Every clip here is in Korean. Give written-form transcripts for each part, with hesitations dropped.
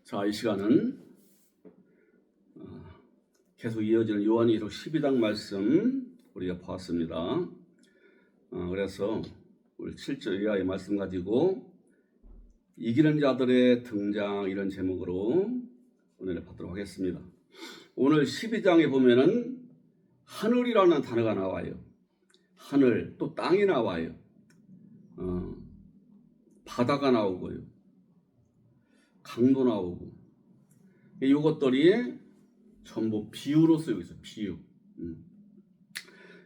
자, 이 시간은 계속 이어지는 요한일서 12장 말씀 우리가 보았습니다. 그래서 우리 7절 이하의 말씀 가지고 이기는 자들의 등장 이런 제목으로 오늘 받도록 하겠습니다. 오늘 12장에 보면은 하늘이라는 단어가 나와요. 하늘, 또 땅이 나와요. 바다가 나오고요. 강도 나오고. 이것들이 전부 비유로 쓰이고 있어요. 비유.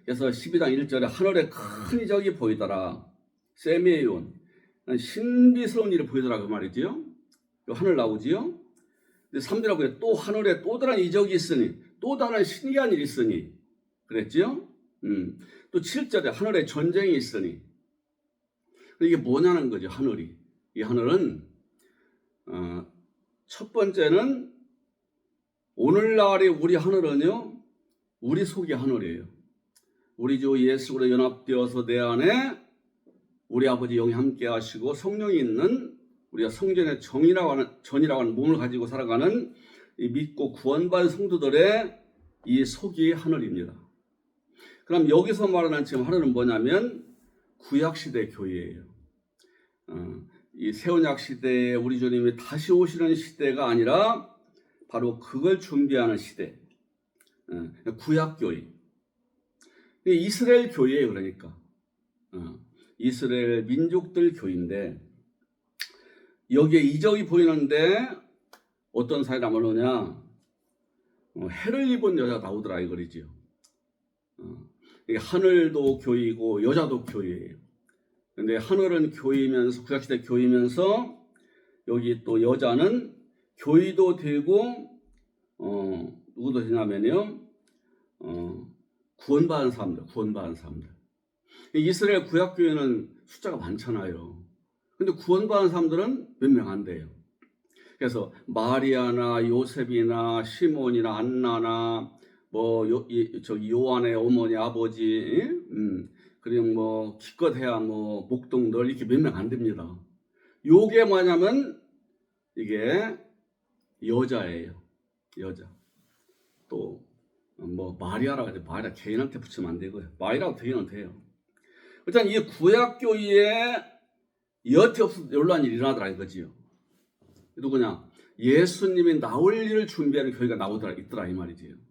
그래서 12장 1절에 하늘에 큰 이적이 보이더라. 세미에온. 신비스러운 일이 보이더라 그 말이지요. 하늘 나오지요. 근데 3절에 보면 또 하늘에 또 다른 이적이 있으니, 또 다른 신기한 일이 있으니 그랬지요. 또 7절에 하늘에 전쟁이 있으니. 이게 뭐냐는 거죠. 하늘이. 이 하늘은 첫 번째는 오늘날의 우리 하늘은요, 우리 속이 하늘이에요. 우리 주 예수로 연합되어서 내 안에 우리 아버지 영이 함께 하시고 성령이 있는 우리가 성전의 전이라고 하는 몸을 가지고 살아가는 이 믿고 구원받은 성도들의 이 속이 하늘입니다. 그럼 여기서 말하는 지금 하늘은 뭐냐면 구약시대 교회예요. 이 새언약 시대에 우리 주님이 다시 오시는 시대가 아니라 바로 그걸 준비하는 시대. 구약교회. 이스라엘 교회예요. 그러니까 이스라엘 민족들 교회인데 여기에 이적이 보이는데 어떤 사이라 말하냐, 해를 입은 여자가 나오더라 이거리지요. 하늘도 교회이고 여자도 교회예요. 근데 하늘은 교회이면서 구약시대 교회이면서 여기 또 여자는 교회도 되고 누구도 되냐면요, 구원받은 사람들. 이스라엘 구약교회는 숫자가 많잖아요. 근데 구원받은 사람들은 몇 명 안 돼요. 그래서 마리아나 요셉이나 시몬이나 안나나 요한의 어머니 아버지, 그리고 기껏해야 목동들 이렇게 몇 명 안 됩니다. 요게 뭐냐면 이게 여자예요. 여자. 또 마리아라고 하죠. 마리아 개인한테 붙이면 안 되고요. 마리아라고 되기는 돼요. 일단 이 구약교회에 여태 없어서 놀라운 일이 일어나더라 이거지요. 누구냐? 예수님이 나올 일을 준비하는 교회가 있더라 이 말이지요.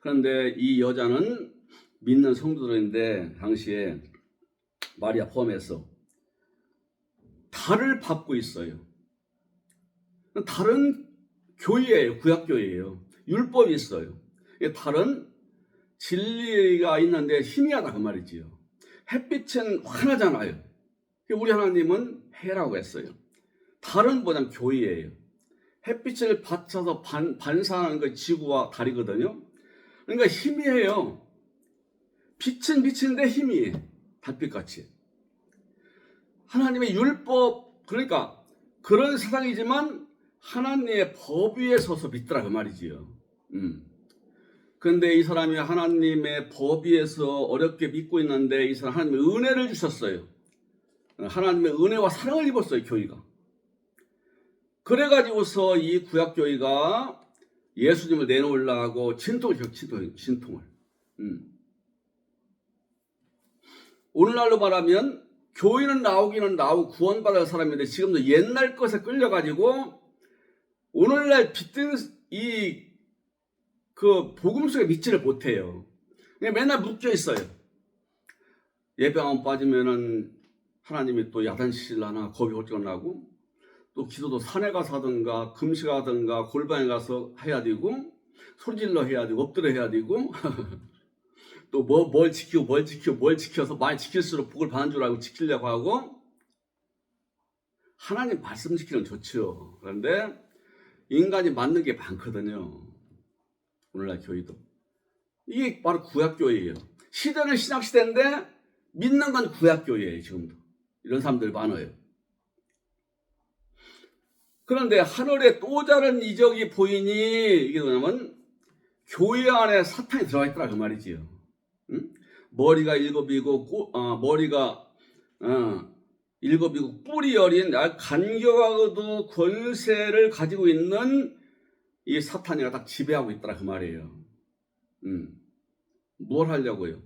그런데 이 여자는 믿는 성도들인데 당시에 마리아 포함해서 달을 밟고 있어요. 달은 교회예요. 구약교회예요. 율법이 있어요. 달은 진리가 있는데 희미하다 그 말이지요. 햇빛은 환하잖아요. 우리 하나님은 해라고 했어요. 달은 뭐냐면 교회예요. 햇빛을 받쳐서 반사하는 그 지구와 달이거든요. 그러니까 희미해요. 빛은 비치는데 희미해. 달빛같이. 하나님의 율법, 그러니까 그런 세상이지만 하나님의 법 위에 서서 믿더라 그 말이지요. 그런데 이 사람이 하나님의 법 위에서 어렵게 믿고 있는데 이 사람 하나님의 은혜를 주셨어요. 하나님의 은혜와 사랑을 입었어요 교회가. 그래가지고서 이 구약교회가 예수님을 내놓으려고 진통을. 오늘날로 말하면 교회는 나오기는 나오고 구원받을 사람인데 지금도 옛날 것에 끌려가지고 오늘날 빛든 그 복음 속에 믿지를 못해요. 그냥 맨날 묶여 있어요. 예배 한번 빠지면은 하나님이 또 야단치실라나 겁이 홀짝 나고, 또 기도도 산에 가서 하든가 금식하든가 골방에 가서 해야 되고 소리질러 해야 되고 엎드려 해야 되고 또 뭘 지켜서 많이 지킬수록 복을 받는 줄 알고 지키려고 하고. 하나님 말씀 지키는 좋죠. 그런데 인간이 맞는 게 많거든요. 오늘날 교회도. 이게 바로 구약교회예요. 시대는 신약시대인데 믿는 건 구약교회예요. 지금도 이런 사람들 많아요. 그런데 하늘에 또 다른 이적이 보이니 이게 뭐냐면 교회 안에 사탄이 들어가 있더라 그 말이지요. 머리가 7이고 머리가 일곱이고 뿔이 여린 간교하고도 권세를 가지고 있는 이 사탄이가 딱 지배하고 있더라 그 말이에요. 뭘 하려고요?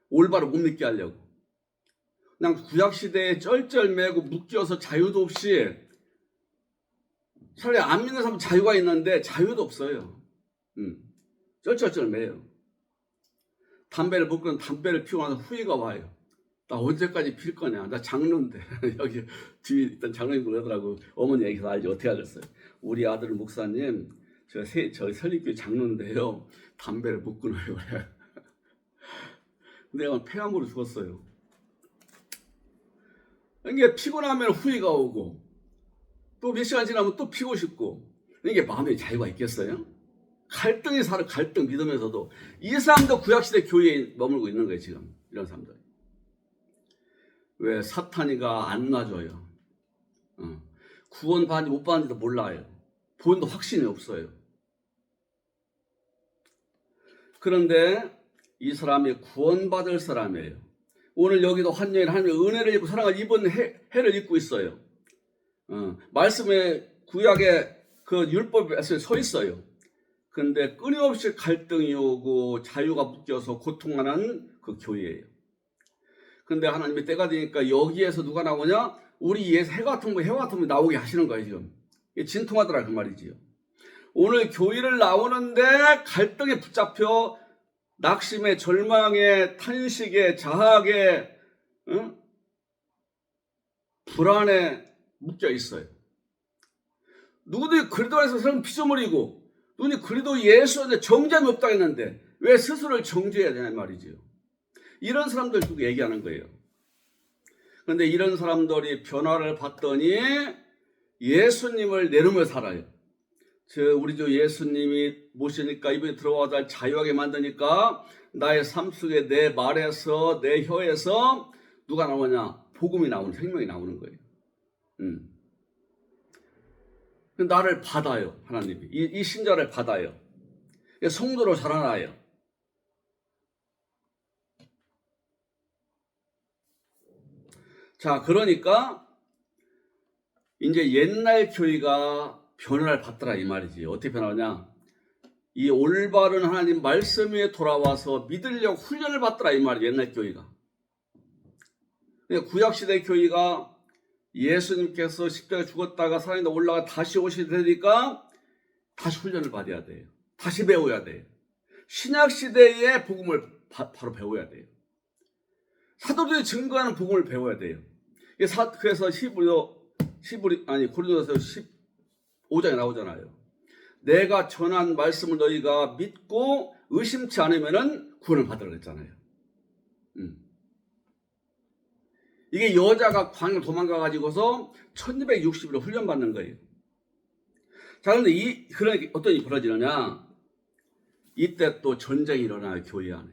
올바로 못 믿게 하려고. 그냥 구약시대에 쩔쩔매고 묶여서 자유도 없이, 차라리 안 믿는 사람은 자유가 있는데 자유도 없어요. 쩔쩔쩔매요. 담배를 먹고는 담배를 피우고 나서 후회가 와요. 나 언제까지 필 거냐? 나 장로인데. 여기 뒤에 있던 장로님 그러더라고. 어머니 얘기해서 알지. 어떻게 알았어요? 우리 아들 목사님, 저희 설립교회 장로인데요. 담배를 못 끊어요. 내가 폐암으로 죽었어요. 이게 피곤하면 후회가 오고, 또 몇 시간 지나면 또 피고 싶고, 이게 마음에 자유가 있겠어요? 갈등이 살아, 갈등 믿으면서도. 이 사람도 구약시대 교회에 머물고 있는 거예요, 지금. 이런 사람들. 왜? 사탄이가 안 놔줘요. 구원 받는지 못 받는지도 몰라요. 본도 확신이 없어요. 그런데 이 사람이 구원받을 사람이에요. 오늘 여기도 환영인 하나님의 은혜를 입고 사랑을 입은 해를 입고 있어요. 말씀에 구약의 그 율법에 서 있어요. 근데 끊임없이 갈등이 오고 자유가 묶여서 고통하는 그 교회예요. 근데 하나님이 때가 되니까 여기에서 누가 나오냐? 우리 예수 해 같은 분 나오게 하시는 거예요, 지금. 이게 진통하더라, 그 말이지요. 오늘 교회를 나오는데 갈등에 붙잡혀 낙심에, 절망에, 탄식에, 자학에, 불안에 묶여 있어요. 누구도 그리스도에서 사람 피조물이고, 누구도 그리스도 예수한테 정죄함이 없다고 했는데 왜 스스로를 정죄해야 되냐 말이지요. 이런 사람들 두고 얘기하는 거예요. 그런데 이런 사람들이 변화를 받더니 예수님을 내놓으며 살아요. 우리 주 예수님이 모시니까 이번에 들어와서 자유하게 만드니까 나의 삶 속에 내 말에서 내 혀에서 누가 나오냐? 복음이 나오는, 생명이 나오는 거예요. 나를 받아요, 하나님이. 이 신자를 받아요. 성도로 자라나요. 자, 그러니까 이제 옛날 교회가 변화를 받더라 이 말이지. 어떻게 변하냐? 이 올바른 하나님 말씀 위에 돌아와서 믿으려고 훈련을 받더라 이 말이에요. 옛날 교회가. 구약시대 교회가 예수님께서 십자가에 죽었다가 살아있다 올라가 다시 오시되니까 다시 훈련을 받아야 돼요. 다시 배워야 돼요. 신약시대의 복음을 바로 배워야 돼요. 사도들이 증거하는 복음을 배워야 돼요. 그래서 고린도서 15장에 나오잖아요. 내가 전한 말씀을 너희가 믿고 의심치 않으면 구원을 받으라 그랬잖아요. 이게 여자가 광야로 도망가가지고서 1260일을 훈련받는 거예요. 자, 그런데 어떤 일이 벌어지느냐? 이때 또 전쟁이 일어나요, 교회 안에.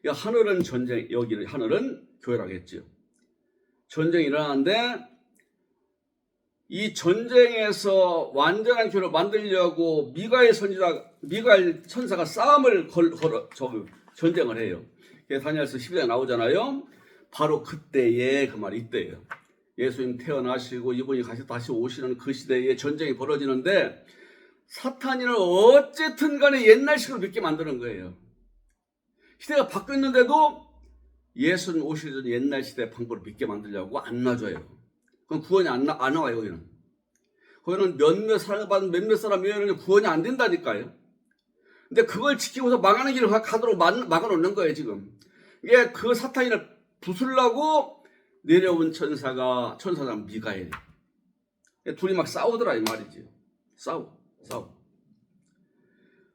하늘은 전쟁, 여기는 하늘은 교회라고 했죠. 전쟁이 일어나는데 이 전쟁에서 완전한 교회를 만들려고 미가엘 천사가 싸움을 전쟁을 해요. 다니엘서 12장에 나오잖아요. 바로 그때에 그 말이 이때예요. 예수님 태어나시고 이분이 다시 오시는 그 시대에 전쟁이 벌어지는데 사탄이는 어쨌든 간에 옛날식으로 믿게 만드는 거예요. 시대가 바뀌었는데도 예수님 오시기 전 옛날 시대 방법을 믿게 만들려고 안 놔줘요. 그럼 구원이 안 나와요, 거기는. 거기는 몇몇 사랑을 받은 몇몇 사람 외에는 구원이 안 된다니까요. 근데 그걸 지키고서 망하는 길을 가도록 막아놓는 거예요, 지금. 이게 그 사탄이를 부수려고 내려온 천사장 미가엘. 둘이 막 싸우더라, 이 말이지. 싸워.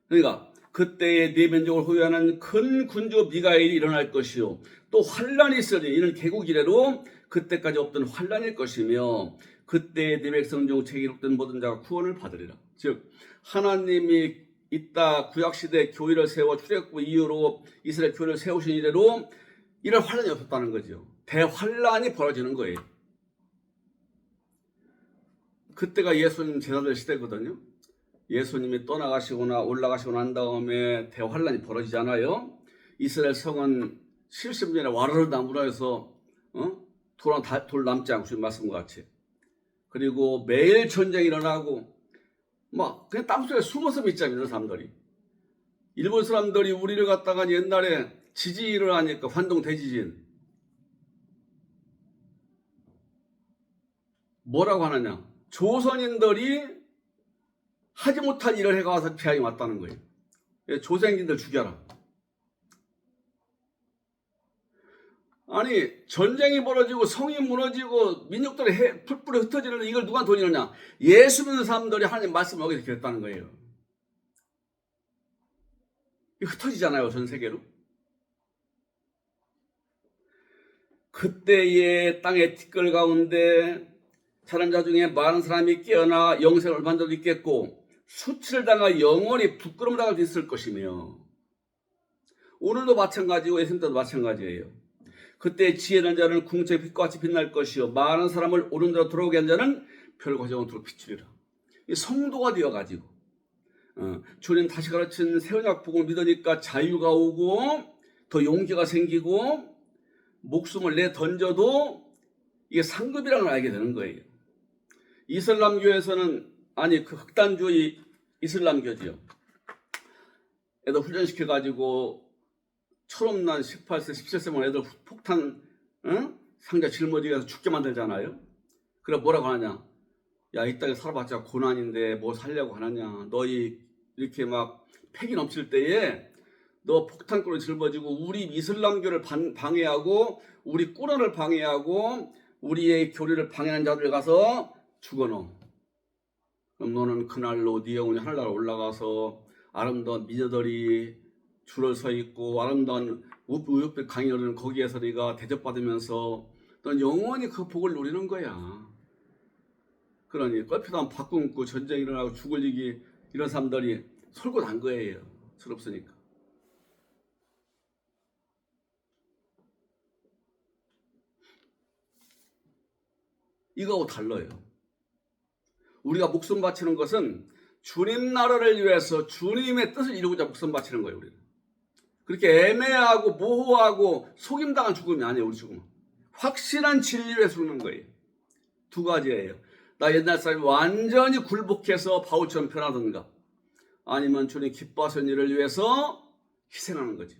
그러니까, 그때의 네 민족을 호위하는 큰 군주 미가엘이 일어날 것이요. 또 환란이 있으니 이는 개국 이래로 그때까지 없던 환란일 것이며 그때의 네 백성 중 책이 기록된 모든 자가 구원을 받으리라. 즉 하나님이 이따 구약시대 교회를 세워 출애굽 이후로 이스라엘 교회를 세우신 이래로 이런 환란이 없었다는 거죠. 대환란이 벌어지는 거예요. 그때가 예수님 제자들 시대거든요. 예수님이 떠나가시거나 올라가시고 난 다음에 대환란이 벌어지잖아요. 이스라엘 성은 70년에 와르르 나무라에서 돌 남지 않고 주님 말씀과 같이. 그리고 매일 전쟁이 일어나고 막 그냥 땅속에 숨어서 믿자면 이런 사람들이. 일본 사람들이 우리를 갖다가 옛날에 지진이 일어나니까 환동 대지진 뭐라고 하느냐, 조선인들이 하지 못한 일을 해가서 피하게 왔다는 거예요. 조선인들 죽여라. 아니 전쟁이 벌어지고 성이 무너지고 민족들이 풀뿌리 흩어지는데 이걸 누가 돈이느냐? 예수 믿는 사람들이 하나님 말씀을 어기서 기랬다는 거예요. 흩어지잖아요, 전 세계로. 그때의 땅의 티끌 가운데 자란 자 중에 많은 사람이 깨어나 영생을 받은 자도 있겠고 수치를 당하 영원히 부끄러움을 당할 수 있을 것이며, 오늘도 마찬가지고 예수님 때도 마찬가지예요. 그때 지혜는 자는 궁처의 빛과 같이 빛날 것이요 많은 사람을 옳은 대로 돌아오게 한 자는 별과 영원토록 비추리라. 이 성도가 되어가지고 주님 다시 가르친 새 언약 복음을 믿으니까 자유가 오고 더 용기가 생기고 목숨을 내 던져도 이게 상급이라는 걸 알게 되는 거예요. 이슬람교에서는 그 극단주의 이슬람교지요. 애들 훈련시켜가지고 철없는 18세, 17세만 애들 폭탄 상자 짊어지게 해서 죽게 만들잖아요. 그래 뭐라고 하느냐? 야, 이 땅에 살아봤자 고난인데 뭐 살려고 하느냐? 너희 이렇게 막 패기 넘칠 때에 너 폭탄구를 짊어지고 우리 이슬람교를 방해하고 우리 꾸란을 방해하고 우리의 교리를 방해하는 자들 가서 죽어넣어. 그럼 너는 그날로 네 영혼이 하늘나라 올라가서 아름다운 미녀들이 줄을 서 있고 아름다운 우윳빛 강이 흐르는 거기에서 네가 대접받으면서 넌 영원히 그 복을 누리는 거야. 그러니 껄핏한 밥 굶고 전쟁이 일어나고 죽을 일이 이런 사람들이 솔고 난 거예요. 철없으니까. 이거하고 달라요. 우리가 목숨 바치는 것은 주님 나라를 위해서 주님의 뜻을 이루고자 목숨 바치는 거예요. 우리는 그렇게 애매하고 모호하고 속임당한 죽음이 아니에요. 우리 죽음은 확실한 진리에 죽는 거예요. 두 가지예요. 나 옛날 사람이 완전히 굴복해서 바울처럼 변하든가, 아니면 주님 기뻐하시는 일을 위해서 희생하는 거지.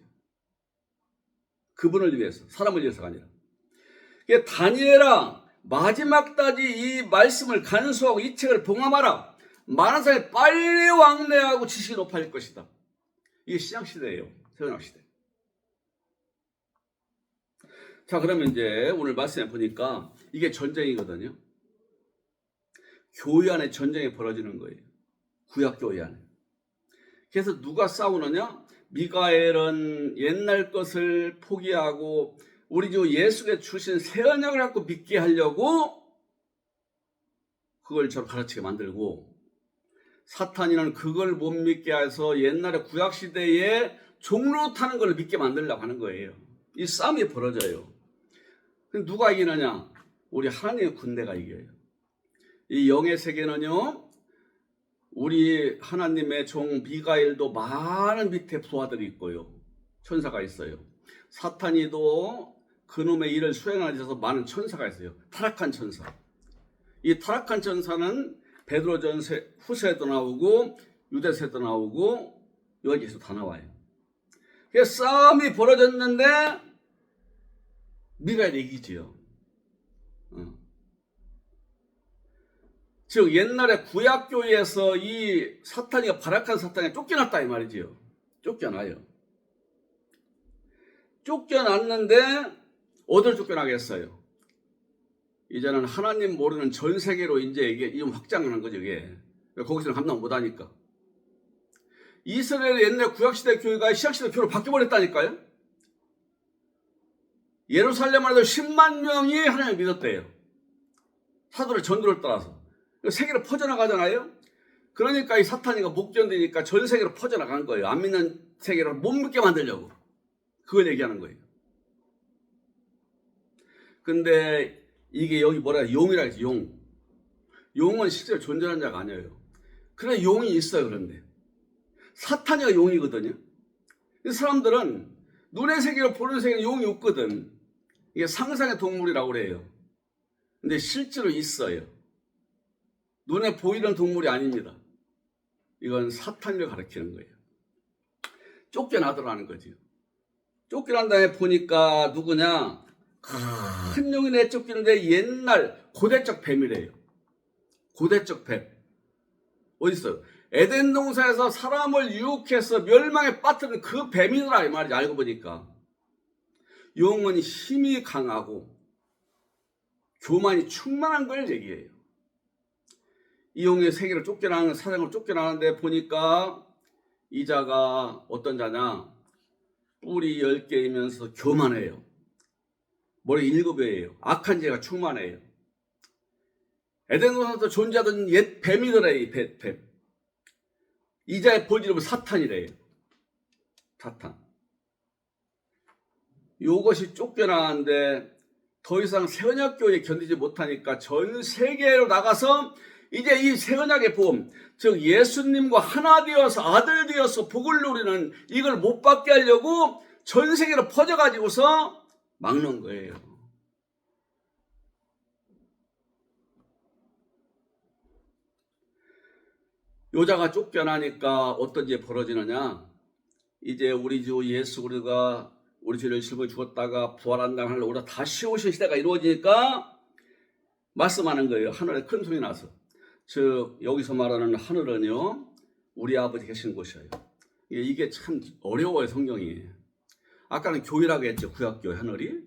그분을 위해서, 사람을 위해서가 아니라. 다니엘아, 마지막까지 이 말씀을 간수하고 이 책을 봉함하라. 많은 사람이 빨리 왕래하고 지식이 높아질 것이다. 이게 신약시대예요. 새언약시대. 자, 그러면 이제 오늘 말씀에 보니까 이게 전쟁이거든요. 교회 안에 전쟁이 벌어지는 거예요. 구약교회 안에. 그래서 누가 싸우느냐? 미가엘은 옛날 것을 포기하고 우리 주 예수가 주신 새 언약을 갖고 믿게 하려고 그걸 저를 가르치게 만들고, 사탄이는 그걸 못 믿게 해서 옛날에 구약시대에 종로 타는 걸 믿게 만들려고 하는 거예요. 이 싸움이 벌어져요. 누가 이기느냐? 우리 하나님의 군대가 이겨요. 이 영의 세계는요, 우리 하나님의 종 미가엘도 많은 밑에 부하들이 있고요. 천사가 있어요. 사탄이도 그놈의 일을 수행하기 위해서 많은 천사가 있어요. 타락한 천사. 이 타락한 천사는 베드로전서 후서에도 나오고 유대서에도 나오고 여기에서 다 나와요. 그래서 싸움이 벌어졌는데 미가엘이 이기지요. 즉 옛날에 구약교회에서 이 사탄이가 발악한 사탄이 쫓겨났다 이 말이지요. 쫓겨나요. 쫓겨났는데 어디를 쫓겨나겠어요? 이제는 하나님 모르는 전 세계로 이제 이게 확장하는 거죠. 이게 거기서는 감당 못하니까. 이스라엘의 옛날 구약시대 교회가 신약시대 교회로 바뀌어버렸다니까요. 예루살렘만 해도 10만 명이 하나님을 믿었대요. 사도의 전도를 따라서. 세계로 퍼져나가잖아요. 그러니까 이 사탄이가 못 견디니까 전 세계로 퍼져나간 거예요. 안 믿는 세계로 못 믿게 만들려고. 그걸 얘기하는 거예요. 근데 이게 여기 뭐라 해요? 용이라 해서 용. 용은 실제로 존재하는 자가 아니에요. 그래 용이 있어요. 그런데 사탄이가 용이거든요. 사람들은 눈의 세계로 보는 세계는 용이 없거든. 이게 상상의 동물이라고 그래요. 근데 실제로 있어요. 눈에 보이는 동물이 아닙니다. 이건 사탄을 가리키는 거예요. 쫓겨나더라는 거죠. 쫓겨난 다음에 보니까 누구냐? 큰 용이 내쫓기는데 옛날 고대적 뱀이래요. 고대적 뱀. 어디 있어요? 에덴 동산에서 사람을 유혹해서 멸망에 빠뜨린 그 뱀이더라 이 말이지. 알고 보니까 용은 힘이 강하고 교만이 충만한 걸 얘기해요. 이 용의 세계를 쫓겨나는 사장으로 쫓겨나는데 보니까 이 자가 어떤 자냐? 뿔이 10개이면서 교만해요. 머리 7배예요. 악한 죄가 충만해요. 에덴 동산에서 존재하던 옛 뱀이더라 이 뱀. 이 자의 본질은 사탄이래요. 사탄. 이것이 쫓겨나는데 더 이상 새언약교회에 견디지 못하니까 전 세계로 나가서 이제 이 새언약의 복음, 즉 예수님과 하나 되어서 아들 되어서 복을 누리는 이걸 못 받게 하려고 전 세계로 퍼져가지고서 막는 거예요. 요자가 쫓겨나니까 어떤 일이 벌어지느냐? 이제 우리 주 예수 우리가 우리 죄를 짊어 죽었다가 부활한다고 하늘 우리가 다시 오실 시대가 이루어지니까 말씀하는 거예요. 하늘에 큰 소리 나서. 즉 여기서 말하는 하늘은요 우리 아버지 계신 곳이에요. 이게 참 어려워요. 성경이. 아까는 교회라고 했죠. 구약교회 하늘이.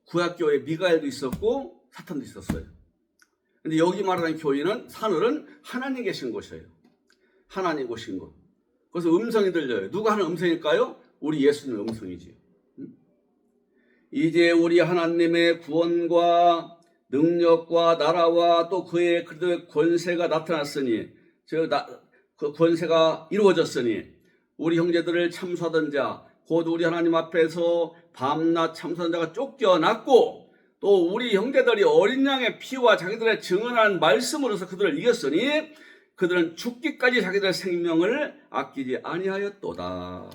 구약교회에 미가엘도 있었고 사탄도 있었어요. 근데 여기 말하는 교회는 하늘은 하나님 계신 곳이에요. 하나님 계신 곳. 그래서 음성이 들려요. 누가 하는 음성일까요? 우리 예수님의 음성이지. 이제 우리 하나님의 구원과 능력과 나라와 또 그의 권세가 나타났으니, 그 권세가 이루어졌으니 우리 형제들을 참수하던 자, 곧 우리 하나님 앞에서 밤낮 참수하던 자가 쫓겨났고 또 우리 형제들이 어린 양의 피와 자기들의 증언한 말씀으로서 그들을 이겼으니 그들은 죽기까지 자기들의 생명을 아끼지 아니하였도다.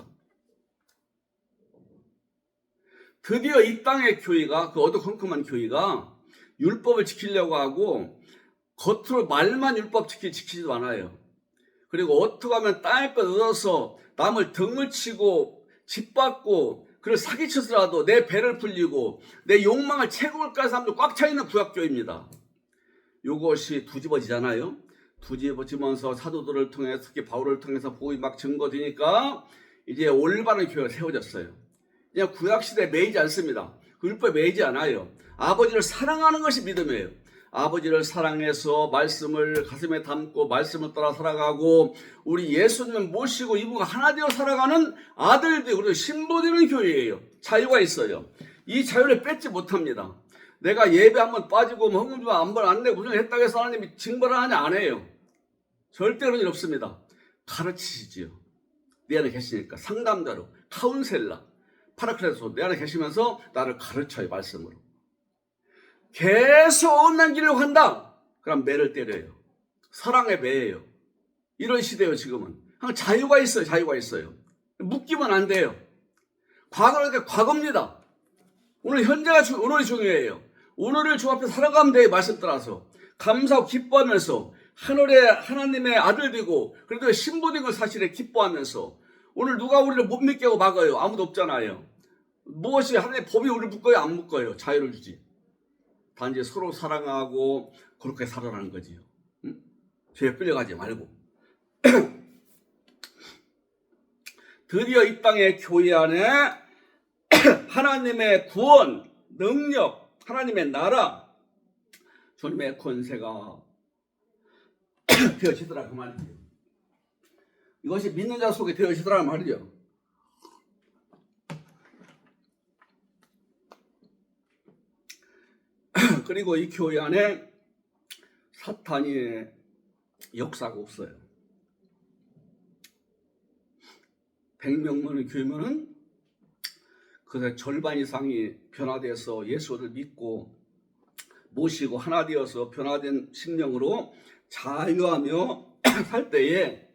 드디어 이 땅의 교회가, 그 어두컴컴한 교회가 율법을 지키려고 하고 겉으로 말만 율법 지키지도 않아요. 그리고 어떻게 하면 땅의 것 얻어서 남을 등을 치고 짓밟고 그걸 사기쳐서라도 내 배를 불리고 내 욕망을 채굴까지 하는 사람도 꽉 차있는 구약교회입니다. 이것이 뒤집어지잖아요. 뒤집어지면서 사도들을 통해서 특히 바울을 통해서 복음이 막 증거되니까 이제 올바른 교회가 세워졌어요. 그냥 구약시대에 매이지 않습니다. 그 율법에 매이지 않아요. 아버지를 사랑하는 것이 믿음이에요. 아버지를 사랑해서 말씀을 가슴에 담고 말씀을 따라 살아가고 우리 예수님을 모시고 이분과 하나 되어 살아가는 아들들, 그리고 신부되는 교회예요. 자유가 있어요. 이 자유를 뺏지 못합니다. 내가 예배 한번 빠지고 헌금 좀 한번 안 내고 무슨 했다고 해서 하나님이 징벌을 하냐? 안 해요. 절대 그런 일 없습니다. 가르치시지요. 내 안에 계시니까 상담자로, 카운셀러, 파라클레소 내 안에 계시면서 나를 가르쳐요. 말씀으로. 계속 엇난기려고 한다. 그럼 매를 때려요. 사랑의 매예요. 이런 시대예요. 지금은. 자유가 있어요. 자유가 있어요. 묶이면 안 돼요. 과거는 과거입니다. 오늘 현재가 오늘이 중요해요. 오늘을 주 앞에 살아가면 돼요. 말씀 따라서. 감사하고 기뻐하면서 하늘의 하나님의 아들 되고 그래도 신부 된 걸 사실에 기뻐하면서 오늘 누가 우리를 못 믿게 하고 막아요. 아무도 없잖아요. 무엇이 하나님의 법이 우리를 묶어요? 안 묶어요. 자유를 주지. 단지 서로 사랑하고 그렇게 살아라는 거지요. 응? 죄에 끌려가지 말고. 드디어 이 땅의 교회 안에 하나님의 구원, 능력, 하나님의 나라, 주님의 권세가 되어지더라 그 말이죠. 이것이 믿는 자 속에 되어지더라 말이죠. 그리고 이 교회 안에 사탄이 역사가 없어요. 100명만의 교회면은 그 절반 이상이 변화돼서 예수를 믿고 모시고 하나 되어서 변화된 심령으로 자유하며 살 때에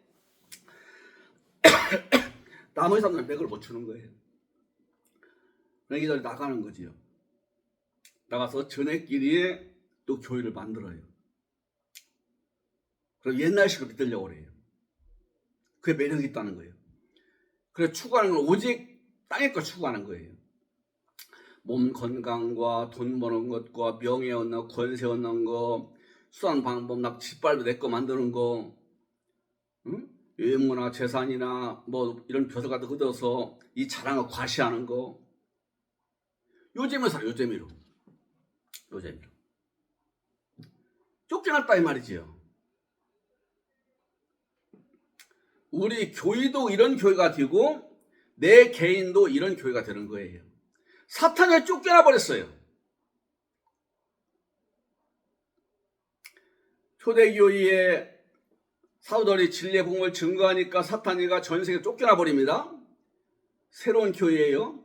나머지 사람들은 맥을 못 추는 거예요. 그러니까 나가는 거지요. 나가서 전애끼리 또 교회를 만들어요. 그리고 옛날식으로 믿으려고 그래요. 그게 매력이 있다는 거예요. 그래서 추구하는 건 오직 땅의 걸 추구하는 거예요. 몸 건강과 돈 버는 것과 명예 얻는 것, 권세 얻는 거, 수단 방법, 나 짓밟도 내 거 만드는 거, 응? 외모나 재산이나 뭐 이런 벼슬 같은 거 얻어서 이 자랑을 과시하는 거. 요재미로 살아, 요재미로. 쫓겨났다 이 말이지요. 우리 교회도 이런 교회가 되고 내 개인도 이런 교회가 되는 거예요. 사탄에 쫓겨나 버렸어요. 초대교회에 사도들이 진리의 복음을 증거하니까 사탄이가 전 세계에 쫓겨나 버립니다. 새로운 교회예요.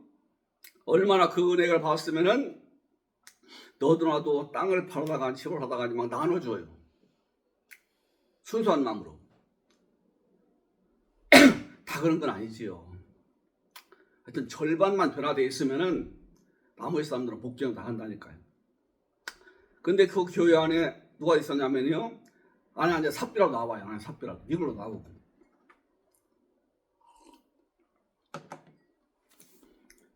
얼마나 그 은혜를 받았으면은 너도 나도 땅을 팔아다가 집을 하다가 막 나눠줘요. 순수한 마음으로. 다 그런 건 아니지요. 하여튼 절반만 변화되어 있으면은 나머지 사람들은 복귀는 다 한다니까요. 근데 그 교회 안에 누가 있었냐면요. 안에 이제 삽비라고 나와요. 안에 삽비라고. 이걸로 나오고.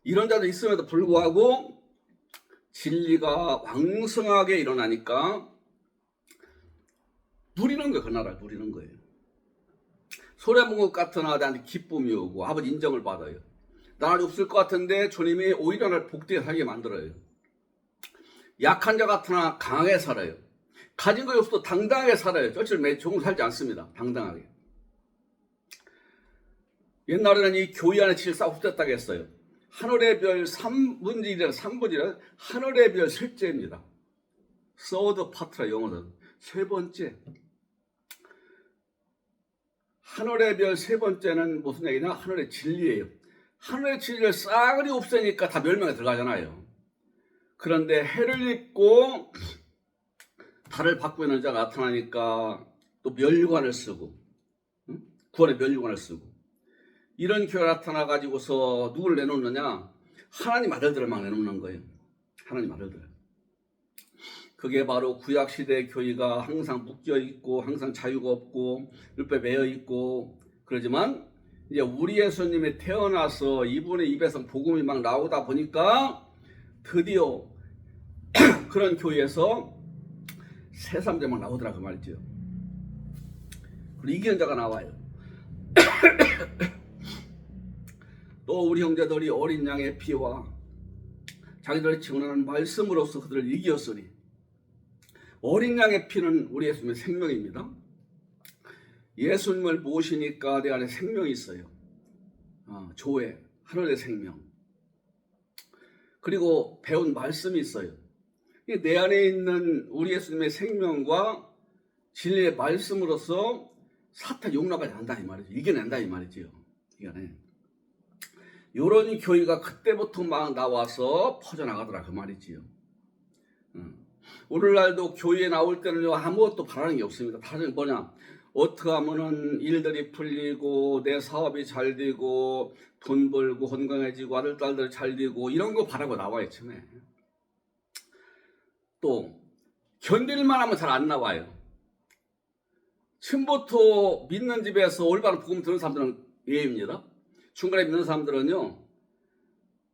이런 자도 있음에도 불구하고 진리가 왕성하게 일어나니까 누리는 거예요. 그 나라를 누리는 거예요. 소리한 것 같은 아들한테 기쁨이 오고 아버지 인정을 받아요. 나날이 없을 것 같은데 주님이 오히려 나를 복되게 살게 만들어요. 약한 자 같으나 강하게 살아요. 가진 것이 없어도 당당하게 살아요. 쩔쩔 매종 살지 않습니다. 당당하게. 옛날에는 이 교회 안에 질서가 없었다고 했어요. 하늘의 별 3분의 1이라 3분의 1이라 하늘의 별 셋째입니다. 서드 파트라 영어는 세 번째. 하늘의 별 세 번째는 무슨 얘기냐? 하늘의 진리예요. 하늘의 진리를 싸그리 없애니까 다 멸망에 들어가잖아요. 그런데 해를 입고 달을 받고 있는 자가 나타나니까 또 멸관을 쓰고, 구원의 멸관을 쓰고, 이런 교회가 나타나가지고서 누구를 내놓느냐? 하나님 아들들을 막 내놓는 거예요. 하나님 아들들. 그게 바로 구약시대 교회가 항상 묶여있고 항상 자유가 없고 율법에 매여있고 그러지만 이제 우리 예수님이 태어나서 이분의 입에서 복음이 막 나오다 보니까 드디어 그런 교회에서 새 사람들이 막 나오더라 그 말이죠. 그리고 이기는 자가 나와요. 또 우리 형제들이 어린 양의 피와 자기들이 증언하는 말씀으로써 그들을 이기었으니 어린 양의 피는 우리 예수님의 생명입니다. 예수님을 모시니까 내 안에 생명이 있어요. 조회, 하늘의 생명. 그리고 배운 말씀이 있어요. 내 안에 있는 우리 예수님의 생명과 진리의 말씀으로서 사탄 용납하지 않는다 이 말이죠. 이겨낸다 이 말이죠. 이겨내. 이런 교회가 그때부터 막 나와서 퍼져나가더라 그 말이지요. 오늘날도 교회에 나올 때는 아무것도 바라는 게 없습니다. 다른 게 뭐냐? 어떻게 하면은 일들이 풀리고 내 사업이 잘 되고 돈 벌고 건강해지고 아들 딸들 잘 되고 이런 거 바라고 나와요 처음에. 또 견딜만 하면 잘 안 나와요. 처음부터 믿는 집에서 올바른 복음 들은 사람들은 예입니다. 중간에 믿는 사람들은요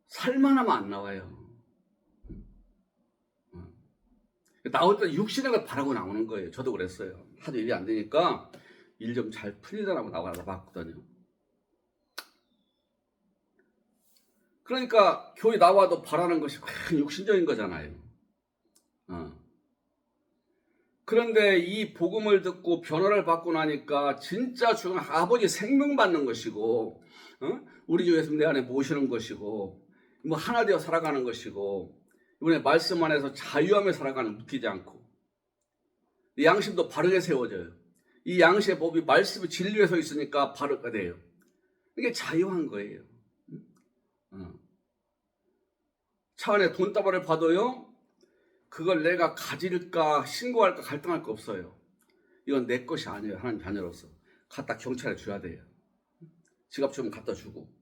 살만하면 안 나와요. 나올 때 육신의 걸 바라고 나오는 거예요. 저도 그랬어요. 하도 일이 안 되니까 일 좀 잘 풀리더라고 나와서 봤거든요. 그러니까 교회 나와도 바라는 것이 큰 육신적인 거잖아요. 그런데 이 복음을 듣고 변화를 받고 나니까 진짜 중요한 아버지 생명 받는 것이고 우리 주 예수님 내 안에 모시는 것이고 뭐 하나 되어 살아가는 것이고 이번에 말씀 안에서 자유함에 살아가는 묶이지 않고 양심도 바르게 세워져요. 이 양심의 법이 말씀이 진리에 서 있으니까 바르게 돼요. 이게 자유한 거예요. 차 안에 돈다발을 받아요. 그걸 내가 가질까 신고할까 갈등할 거 없어요. 이건 내 것이 아니에요. 하나님 자녀로서 갖다 경찰에 줘야 돼요. 지갑 주면 갖다 주고.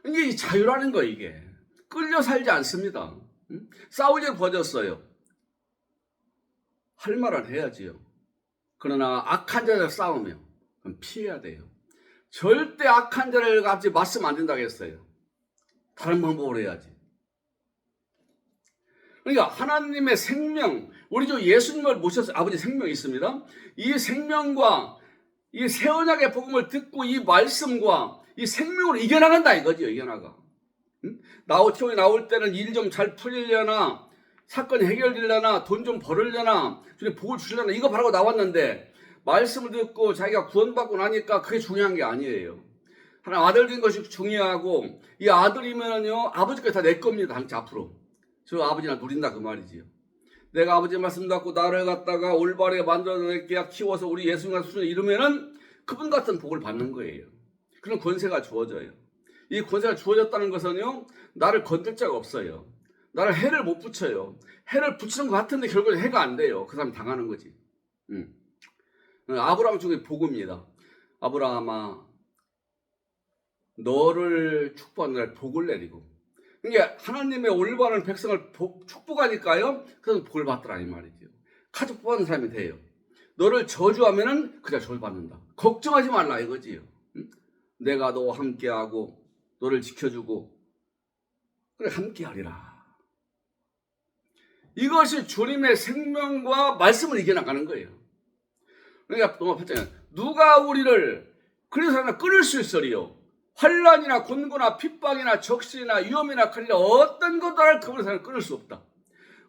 이게 자유라는 거예요. 이게 끌려 살지 않습니다. 싸울 일 벌어졌어요. 할 말은 해야지요. 그러나 악한 자를 싸우면 그럼 피해야 돼요. 절대 악한 자를 같이 맞으면 안 된다고 했어요. 다른 방법으로 해야지. 그러니까 하나님의 생명, 우리 주 예수님을 모셔서 아버지 생명이 있습니다. 이 생명과 이 새 언약의 복음을 듣고 이 말씀과 이 생명으로 이겨나간다 이거죠. 이겨나가. 교회 나올 때는 일 좀 잘 풀리려나, 사건이 해결되려나, 돈 좀 벌으려나, 주님 복을 주시려나 이거 바라고 나왔는데 말씀을 듣고 자기가 구원받고 나니까 그게 중요한 게 아니에요. 하나님 아들 된 것이 중요하고, 이 아들이면요 아버지까지 다 내 겁니다. 당시 앞으로 저 아버지나 누린다 그 말이지요. 내가 아버지 말씀 갖고 나를 갖다가 올바르게 만들어낼게야 키워서 우리 예수님과 수준에 이르면은 그분 같은 복을 받는 거예요. 그런 권세가 주어져요. 이 권세가 주어졌다는 것은요 나를 건들 자가 없어요. 나를 해를 못 붙여요. 해를 붙이는 것 같은데 결국은 해가 안 돼요. 그 사람 당하는 거지. 아브라함 중에 복입니다. 아브라함아 너를 축복하는 날 복을 내리고, 그러니까 하나님의 올바른 백성을 축복하니까요 그래서 복을 받더라 이 말이죠. 가족 축복하는 사람이 돼요. 너를 저주하면은 그냥 저주 받는다. 걱정하지 말라 이거지요. 내가 너와 함께하고 너를 지켜주고 그래 함께하리라. 이것이 주님의 생명과 말씀을 이겨나가는 거예요. 그러니까 누가 우리를 그래서 끊을 수 있으리요. 환난이나 곤고나 핍박이나 적신이나 위험이나 칼이나 어떤 것도 그분을 끊을 수 없다.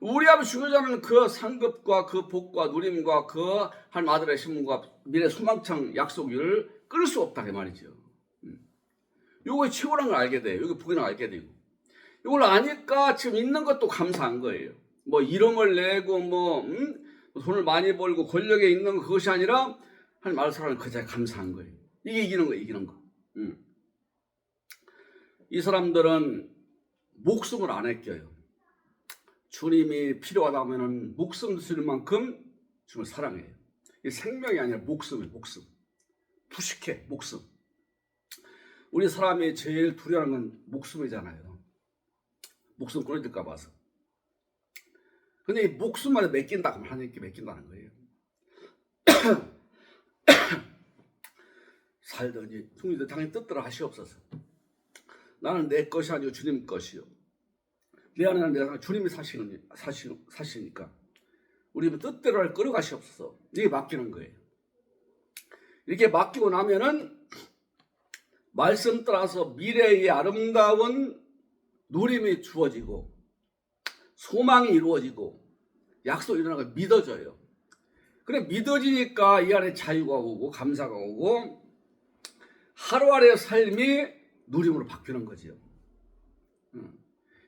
우리 아버지 주교자는 그 상급과 그 복과 누림과 그 한 아들의 신문과 미래 소망창 약속을 끊을 수 없다 그 말이죠. 요거 최고란 걸 알게 돼요. 여기 복이란 걸 알게 되고, 이걸 아니까 지금 있는 것도 감사한 거예요. 뭐 이름을 내고 돈을 많이 벌고 권력에 있는 그것이 아니라 하나님 말을 사랑하는 그 자에 감사한 거예요. 이게 이기는 거예요. 이기는 거. 이 사람들은 목숨을 안 아껴요. 주님이 필요하다면 목숨 드릴 만큼 주님을 사랑해요. 이 생명이 아니라 목숨이에요. 목숨. 부식해. 목숨. 우리 사람이 제일 두려워하는 건 목숨이잖아요. 목숨 끊어질까 봐서. 근데 이 목숨만 맡긴다 그러면 하나님께 맡긴다는 거예요. 살더니 주님도 당연히 뜻대로 하시옵소서. 나는 내 것이 아니고 주님 것이요. 내 안에는 내가 주님이 사시니까 우리 뜻대로 할 끌어가시옵소서. 이게 맡기는 거예요. 이렇게 맡기고 나면은 말씀 따라서 미래의 아름다운 누림이 주어지고 소망이 이루어지고 약속이 일어나고 믿어져요. 그래 믿어지니까 이 안에 자유가 오고 감사가 오고 하루하루의 삶이 누림으로 바뀌는 거죠.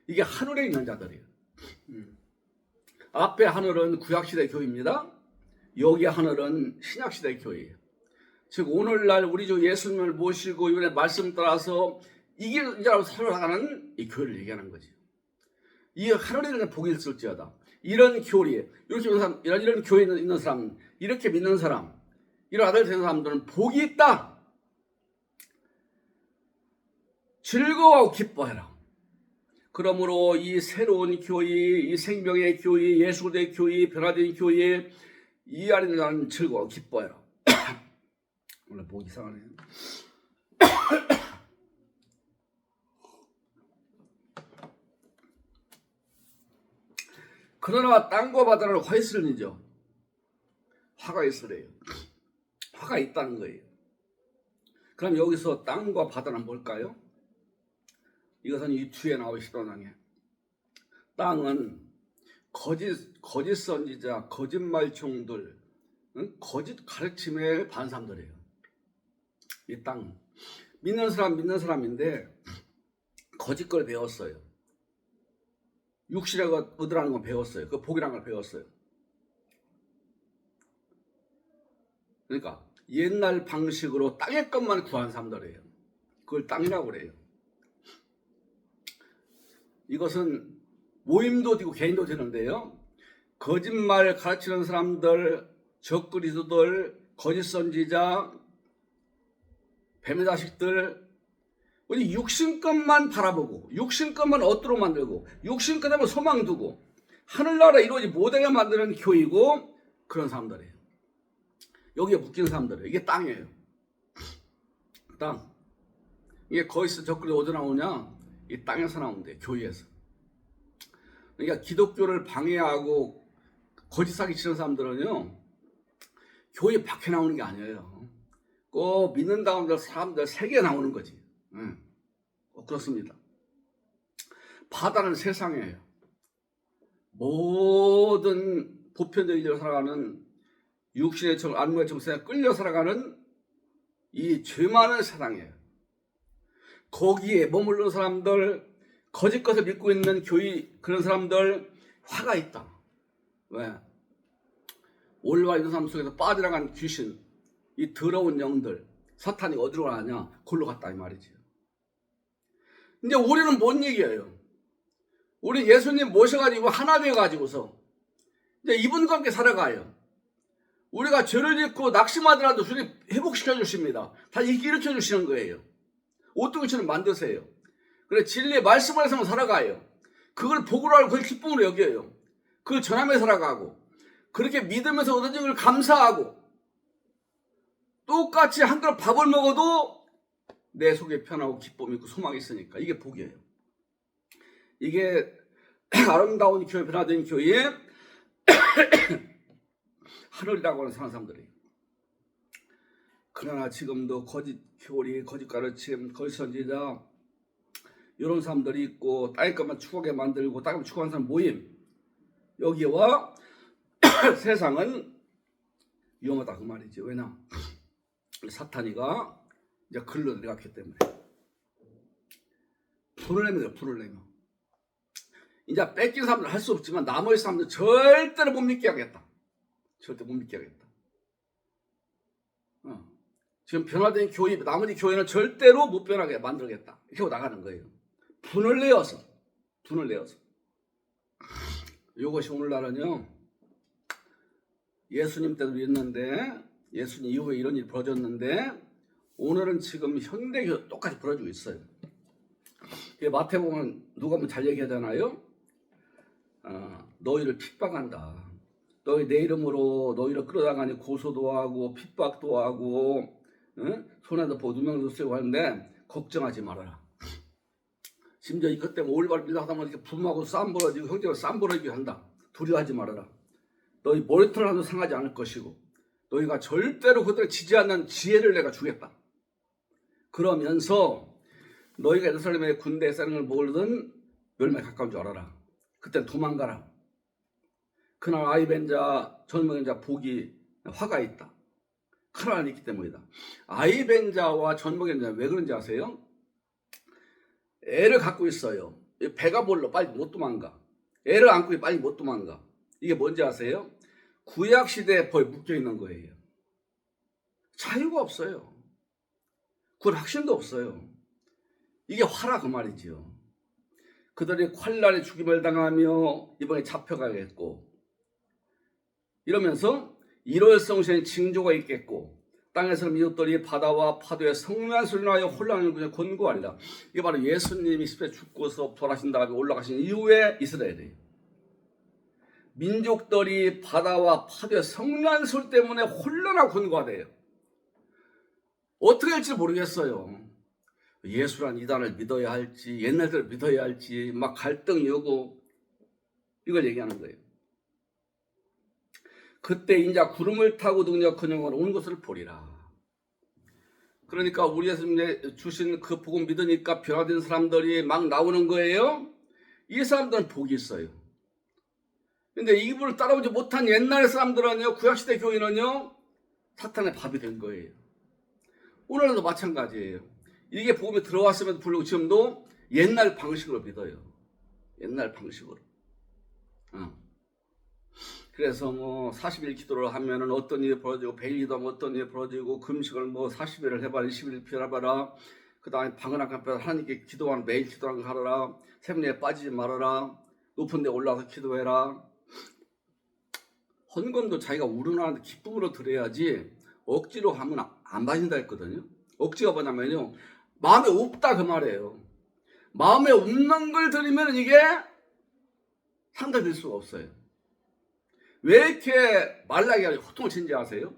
이게 하늘에 있는 자들이에요. 앞에 하늘은 구약시대 교회입니다. 여기 하늘은 신약시대 교회예요. 즉 오늘날 우리 주 예수님을 모시고 이번에 말씀 따라서 이기는 자로 살아가는 이 교회를 얘기하는 거지. 이 하늘에는 복이 있을지어다. 이런 교리에 이렇게 있는 사람, 이런 교회에 있는 사람, 이렇게 믿는 사람, 이런 아들 되는 사람들은 복이 있다. 즐거워하고 기뻐해라. 그러므로 이 새로운 교회, 이 생명의 교회, 예수의 교회, 변화된 교회, 이 안에 나는 즐거워 기뻐해라. 오늘 보기 이상하네. 그러나 땅과 바다는 화있으리죠. 화가 있으래요. 화가 있다는 거예요. 그럼 여기서 땅과 바다는 뭘까요? 이것은 이 뒤에 나오는 십도장에 땅은 거짓 선지자, 거짓말종들, 거짓 가르침에 반 사람들이에요. 이 땅 믿는 사람인데 거짓 걸 배웠어요. 육신의 것 얻으라는 건 배웠어요. 그 복이라는 걸 배웠어요. 그러니까 옛날 방식으로 땅의 것만 구한 사람들이에요. 그걸 땅이라고 그래요. 이것은 모임도 되고 개인도 되는데요. 거짓말 가르치는 사람들, 적그리스도들, 거짓 선지자, 뱀의 자식들, 우리 육신 것만 바라보고 육신 것만 얻도록 만들고 육신 것에만 소망 두고 하늘나라 이루어지 못하게 만드는 교회이고 그런 사람들이에요. 여기에 묶인 사람들이에요. 이게 땅이에요. 땅. 이게 거기서 저끌이 어디서 나오냐? 이 땅에서 나온대. 교회에서. 그러니까 기독교를 방해하고 거짓 사기 치는 사람들은요, 교회 밖에 나오는 게 아니에요. 꼭 믿는다는 사람들 세계에 나오는 거지. 그렇습니다. 바다는 세상이에요. 모든 보편적으로 살아가는 육신의 안무의 정세에 끌려 살아가는 이 죄 많은 세상이에요. 거기에 머무르는 사람들, 거짓 것을 믿고 있는 교회 그런 사람들 화가 있다. 왜? 올와 있는 사람 속에서 빠져나간 귀신, 이 더러운 영들, 사탄이 어디로 가냐? 골로 갔다 이 말이지요. 이제 우리는 뭔 얘기예요? 우리 예수님 모셔가지고 하나 되어가지고서 이제 이분과 함께 살아가요. 우리가 죄를 짓고 낙심하더라도 주님 회복시켜 주십니다. 다시 일으켜 주시는 거예요. 어떤 것처럼 만드세요. 그래 진리의 말씀을 해서 살아가요. 그걸 복으로 알고 그걸 기쁨으로 여겨요. 그걸 전하며 살아가고 그렇게 믿으면서 얻어진 걸 감사하고 똑같이 한 그릇 밥을 먹어도 내 속에 편하고 기쁨이 있고 소망이 있으니까 이게 복이에요. 이게 아름다운 교회, 변화된 교회의 하늘이라고 하는 사람들이에요. 그러나 지금도 거짓 교리, 거짓 가르침, 거짓 선지자 이런 사람들이 있고 땅의 것만 추구하게 만들고 땅을 추구하는 사람 모임 여기와 세상은 위험하다 그 말이지. 왜냐? 사탄이가 이제 글로 들어갔기 때문에 분을 내면 돼요. 분을 내면 이제 뺏긴 사람들 할 수 없지만 나머지 사람들 절대로 못 믿게 하겠다. 절대 못 믿게 하겠다. 지금 변화된 교회, 나머지 교회는 절대로 못 변하게 만들겠다. 이렇게 하고 나가는 거예요. 분을 내어서. 이것이 오늘날은요, 예수님 때도 있는데, 예수님 이후에 이런 일이 벌어졌는데, 오늘은 지금 현대교회 똑같이 벌어지고 있어요. 마태복음 누가 보면 잘 얘기하잖아요. 너희를 핍박한다. 너희 내 이름으로 너희를 끌어다가니 고소도 하고 핍박도 하고 손에도 보두명도 쓰고 하는데 걱정하지 말아라. 심지어 이것 때문에 올바로 밀려하다 보면 이렇게 분하고 싸움 벌어지고 형제가 싸움 벌어지게 한다. 두려워하지 말아라. 너희 머리털 하나도 상하지 않을 것이고 너희가 절대로 그들을 지지 않는 지혜를 내가 주겠다. 그러면서 너희가 예루살렘의 군대에 쌓는 걸 모르든 멸망에 가까운 줄 알아라. 그땐 도망가라. 그날 아이벤자 젊은 자 복이 화가 있다. 큰일 있기 때문이다. 아이벤자와 젊은 자 왜 그런지 아세요? 애를 갖고 있어요. 배가 불러 빨리 못 도망가. 애를 안고 빨리 못 도망가. 이게 뭔지 아세요? 구약시대에 벌 묶여있는 거예요. 자유가 없어요. 그건 확신도 없어요. 이게 화라 그 말이지요. 그들이 칼날에 죽임을 당하며 이번에 잡혀가겠고 이러면서 일월성신의 징조가 있겠고 땅에서 민족들이 바다와 파도의 성난 소리를 하여 혼란을 권고하리라. 이게 바로 예수님이 십자가에 죽고서 부활하신 다음에 올라가신 이후에 이스라엘이에요. 민족들이 바다와 파도의 성난 소리 때문에 혼란하고 권고하대요. 어떻게 할지 모르겠어요. 예수란 이단을 믿어야 할지 옛날대로 믿어야 할지 막 갈등이 오고 이걸 얘기하는 거예요. 그때 인자 구름을 타고 능력헌영을 온 것을 보리라. 그러니까 우리 예수님 주신 그 복음 믿으니까 변화된 사람들이 막 나오는 거예요. 이 사람들은 복이 있어요. 근데 이분을 따라오지 못한 옛날 사람들은요, 구약시대 교인은요, 사탄의 밥이 된 거예요. 오늘도 마찬가지예요. 이게 복음에 들어왔음에도 불구하고 지금도 옛날 방식으로 믿어요. 옛날 방식으로. 그래서 뭐 40일 기도를 하면은 어떤 일이 벌어지고 100일 기도하면 어떤 일이 벌어지고 금식을 뭐 40일을 해봐라 20일 피해봐라 그 다음에 방언한 앞에서 하나님께 기도하는 매일 기도하는 거 하라 세문에 빠지지 말아라 높은 데 올라가서 기도해라. 헌금도 자기가 우러나는 기쁨으로 드려야지 억지로 하면 안 받는다 했거든요. 억지가 뭐냐면요 마음에 없다 그 말이에요. 마음에 없는 걸 드리면 이게 상달될 수가 없어요. 왜 이렇게 말라게 호통을 친지 아세요?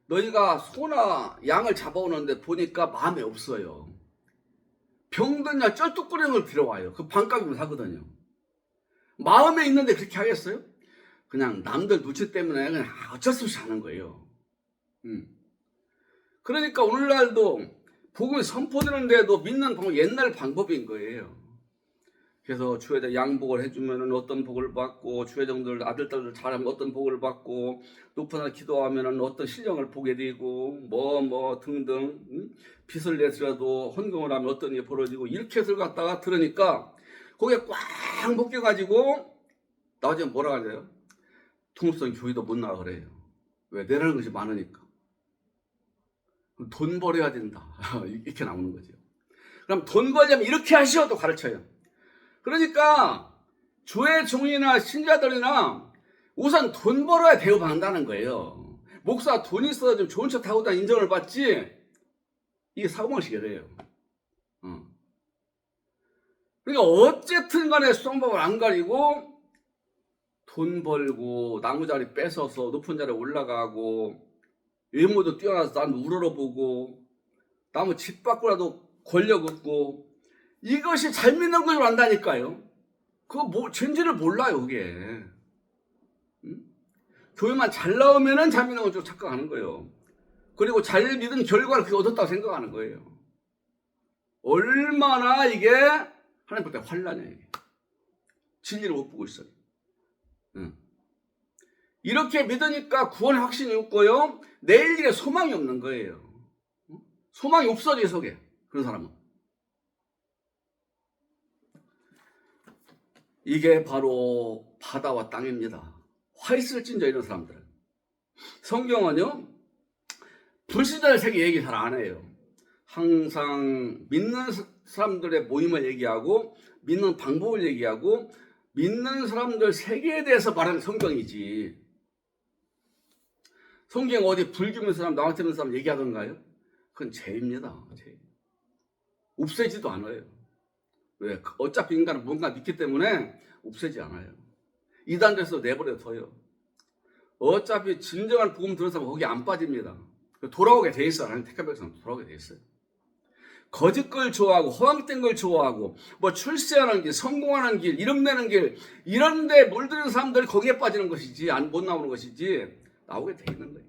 너희가 소나 양을 잡아오는데 보니까 마음에 없어요. 병든냐 쩔뚝거리는 걸 들어와요. 그 반값이면 사거든요. 마음에 있는데 그렇게 하겠어요? 그냥 남들 눈치 때문에 그냥 어쩔 수 없이 하는 거예요. 그러니까 오늘날도 복음이 선포되는데도 믿는 방법 옛날 방법인 거예요. 그래서 주에다 양복을 해주면 어떤 복을 받고, 주회장들 아들 딸들 잘하면 어떤 복을 받고, 높은 날 기도하면 어떤 신령을 보게 되고, 뭐 등등, 빚을 내더라도 헌금을 하면 어떤 일이 벌어지고, 이렇게 해서 갖다가 들으니까 거기에 꽉 묶여가지고 나중에 뭐라 하래요? 통합성 교회도 못 나가 그래요. 왜? 내라는 것이 많으니까. 돈 벌어야 된다. 이렇게 나오는 거죠. 그럼 돈 벌려면 이렇게 하시오도 가르쳐요. 그러니까 주의 종이나 신자들이나 우선 돈 벌어야 대우받는다는 거예요. 목사 돈 있어야 좀 좋은 차 타고 다니는 인정을 받지, 이게 사고방식이래요. 그러니까 어쨌든 간에 수성법을 안 가리고 돈 벌고 나무자리 뺏어서 높은 자리에 올라가고 외모도 뛰어나서 난 우러러보고 나무 집 밖으로라도 권력 얻고, 이것이 잘 믿는 걸 안다니까요. 그거 전지를 몰라요 그게. 교회만 잘 나오면은 잘 믿는 걸 착각하는 거예요. 그리고 잘 믿은 결과를 그게 얻었다고 생각하는 거예요. 얼마나 이게 하나님 볼 때 환란이야 이게. 진리를 못 보고 있어요. 이렇게 믿으니까 구원의 확신이 없고요, 내일 일에 소망이 없는 거예요. 소망이 없어져 속에 그런 사람은. 이게 바로 바다와 땅입니다. 화 있을진저 이런 사람들은. 성경은요 불신자의 세계 얘기 잘 안 해요. 항상 믿는 사람들의 모임을 얘기하고 믿는 방법을 얘기하고 믿는 사람들 세계에 대해서 말하는 성경이지, 성경 어디 불교 믿는 사람, 나한테 믿는 사람 얘기하던가요? 그건 죄입니다. 죄. 없애지도 않아요. 왜? 어차피 인간은 뭔가 믿기 때문에 없애지 않아요. 이단돼서 내버려둬요. 어차피 진정한 복음 들은 사람은 거기 안 빠집니다. 돌아오게 돼 있어요. 하나님 택한 백성은 돌아오게 돼 있어요. 거짓 걸 좋아하고 허황된 걸 좋아하고 뭐 출세하는 길, 성공하는 길, 이름 내는 길, 이런 데 물드는 사람들이 거기에 빠지는 것이지 못 나오는 것이지 나오게 돼 있는 거예요.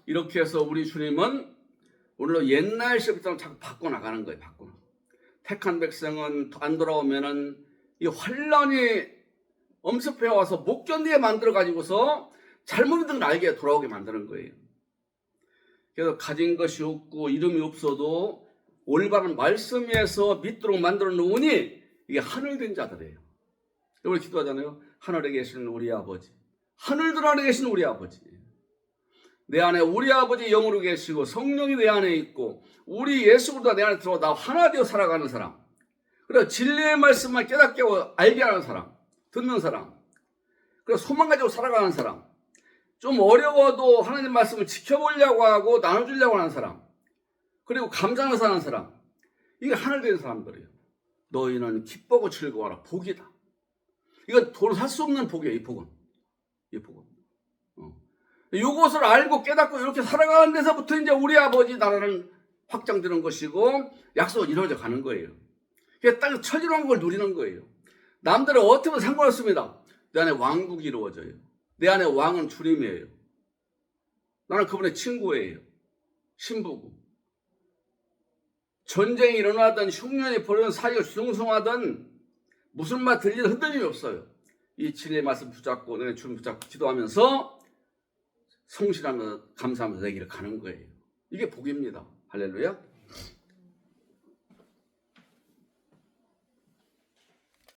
이렇게 해서 우리 주님은 오늘로 옛날 시부터 자꾸 바꿔나가는 거예요. 바꿔나가. 택한 백성은 안 돌아오면은 이 환란이 엄습해 와서 못 견디게 만들어 가지고서 잘못 믿은 걸 알게 돌아오게 만드는 거예요. 그래서 가진 것이 없고 이름이 없어도 올바른 말씀 위에서 믿도록 만들어 놓으니 이게 하늘된 자들이에요. 우리 기도하잖아요. 하늘에 계시는 우리 아버지, 하늘들 안에 계시는 우리 아버지, 내 안에 우리 아버지 영으로 계시고 성령이 내 안에 있고 우리 예수보다 내 안에 들어와 나 하나 되어 살아가는 사람, 그리고 진리의 말씀만 깨닫게 하고 알게 하는 사람, 듣는 사람, 그리고 소망 가지고 살아가는 사람, 좀 어려워도 하나님 말씀을 지켜보려고 하고 나눠주려고 하는 사람, 그리고 감사하면서 사는 사람, 이게 하늘된 사람들이에요. 너희는 기뻐하고 즐거워하라. 복이다. 이건 돈을 살 수 없는 복이에요. 이 복은. 이 복은. 이것을 알고 깨닫고 이렇게 살아가는 데서부터 이제 우리 아버지 나라는 확장되는 것이고 약속은 이루어져 가는 거예요. 그래서 딱 천지로운 걸 누리는 거예요. 남들은 어떻게 보면 상관없습니다. 내 안에 왕국이 이루어져요. 내 안에 왕은 주님이에요. 나는 그분의 친구예요. 신부고. 전쟁이 일어나든 흉년이 벌어진 사이가 숭숭하든 무슨 말 들리든 흔들림이 없어요. 이 진리의 말씀 붙잡고 내 주님 붙잡고 기도하면서 성실하면서 감사하면서 내 길을 가는 거예요. 이게 복입니다. 할렐루야.